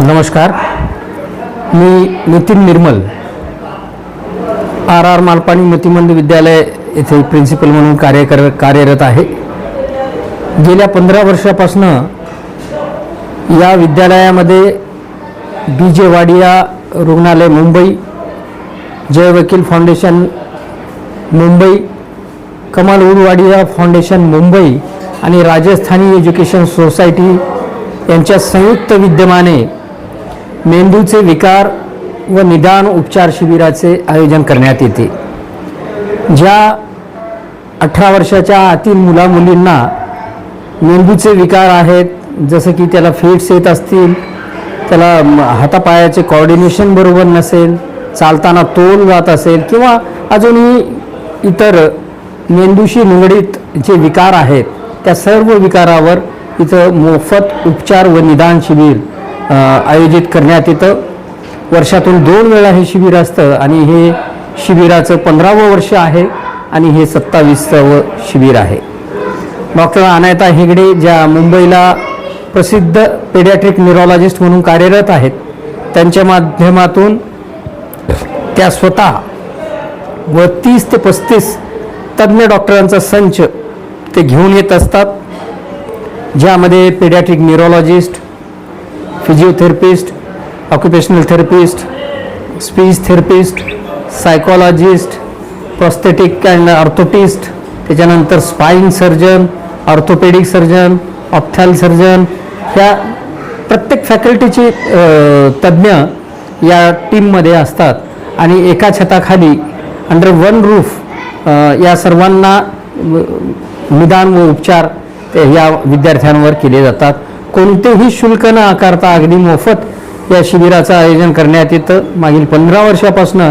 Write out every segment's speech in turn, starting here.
नमस्कार, मी नितीन निर्मल, आर मालपाणी मतिमंद विद्यालय येथे प्रिन्सिपल म्हणून कार्यरत आहे। गेल्या 15 वर्षापासून या विद्यालयामध्ये BJ वाडिया रुग्णालय मुंबई, जय वकील फाउंडेशन मुंबई, कमाल वाडिया फाउंडेशन मुंबई आणि राजस्थानी एज्युकेशन सोसायटी यांच्या संयुक्त विद्यमाने मेंदूचे विकार व निदान उपचार शिबिराचे आयोजन करण्यात येते। ज्या 18 वर्षाच्या आतील मुलामुलींना मेंदूचे विकार आहेत, जसं की त्याला फिट्स येत असतील, त्याला हातापायाचे कोऑर्डिनेशन बरोबर नसेल, चालताना तोल जात असेल किंवा अजूनही इतर मेंदूशी निगडीत जे विकार आहेत, त्या सर्व विकारावर इथं मोफत उपचार व निदान शिबिर आयोजित करण्यात येतं। वर्षातून 2 वेळा हे शिबिर असतं आणि हे शिबिराचं 15वं वर्ष आहे आणि हे 27वं शिबिर आहे। डॉक्टर अनायता हेगडे ज्या मुंबईला प्रसिद्ध पेडियाट्रिक न्यूरोलॉजिस्ट म्हणून कार्यरत आहेत, त्यांच्या माध्यमातून त्या स्वतः व 30 ते 35 तज्ज्ञ डॉक्टरांचा संच ते घेऊन येत असतात, ज्यामध्ये paediatric neurologist, physiotherapist, occupational therapist, speech therapist, psychologist, prosthetic and orthotist, त्याच्यानंतर spine surgeon, orthopaedic surgeon, ophthal surgeon, ह्या प्रत्येक फॅकल्टीचे तज्ज्ञ या टीममध्ये असतात आणि एका छताखाली अंडर वन रूफ या सर्वांना निदान व उपचार या विद्यार्थ्यांवर केले जातात। कोणतेही शुल्क न आकारता अगदी मोफत या शिबिराचं आयोजन करण्यात येतं। मागील 15 वर्षापासून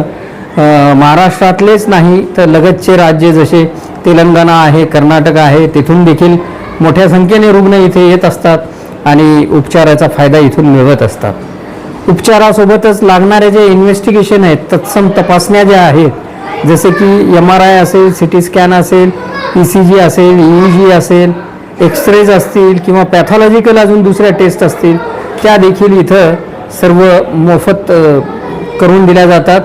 महाराष्ट्रातलेच नाही तर लगतचे राज्य जसे तेलंगणा आहे, कर्नाटक आहे, तिथून देखील मोठ्या संख्येने रुग्ण इथे येत असतात आणि उपचाराचा फायदा इथून मिळवत असतात। उपचारासोबतच लागणारे जे इन्व्हेस्टिगेशन आहेत, तत्सम तपासण्या ज्या आहेत, जसे की MRI असेल, CT स्कॅन असेल, ECG असेल, EEG असेल, एक्सरेज असतील किंवा पॅथॉलॉजिकल अजून दुसऱ्या टेस्ट असतील, त्या देखील इथं सर्व मोफत करून दिल्या जातात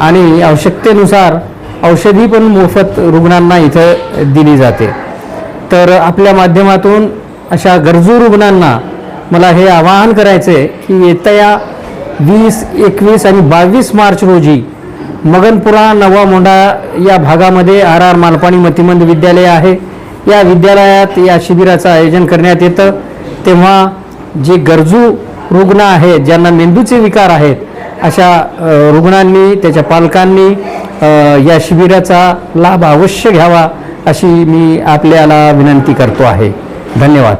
आणि आवश्यकतेनुसार औषधी पण मोफत रुग्णांना इथं दिली जाते। तर आपल्या माध्यमातून अशा गरजू रुग्णांना मला हे आवाहन करायचं आहे की येत्या 20, 21 आणि 22 मार्च रोजी मगनपुरा, नवा मोंढा या भागामध्ये RR मालपाणी मतिमंद विद्यालय आहे। या विद्यालयात या शिबिराचं आयोजन करण्यात येतं। तेव्हा जे गरजू रुग्ण आहेत, ज्यांना मेंदूचे विकार आहेत, अशा रुग्णांनी, त्याच्या पालकांनी या शिबिराचा लाभ अवश्य घ्यावा अशी मी आपल्याला विनंती करतो आहे। धन्यवाद।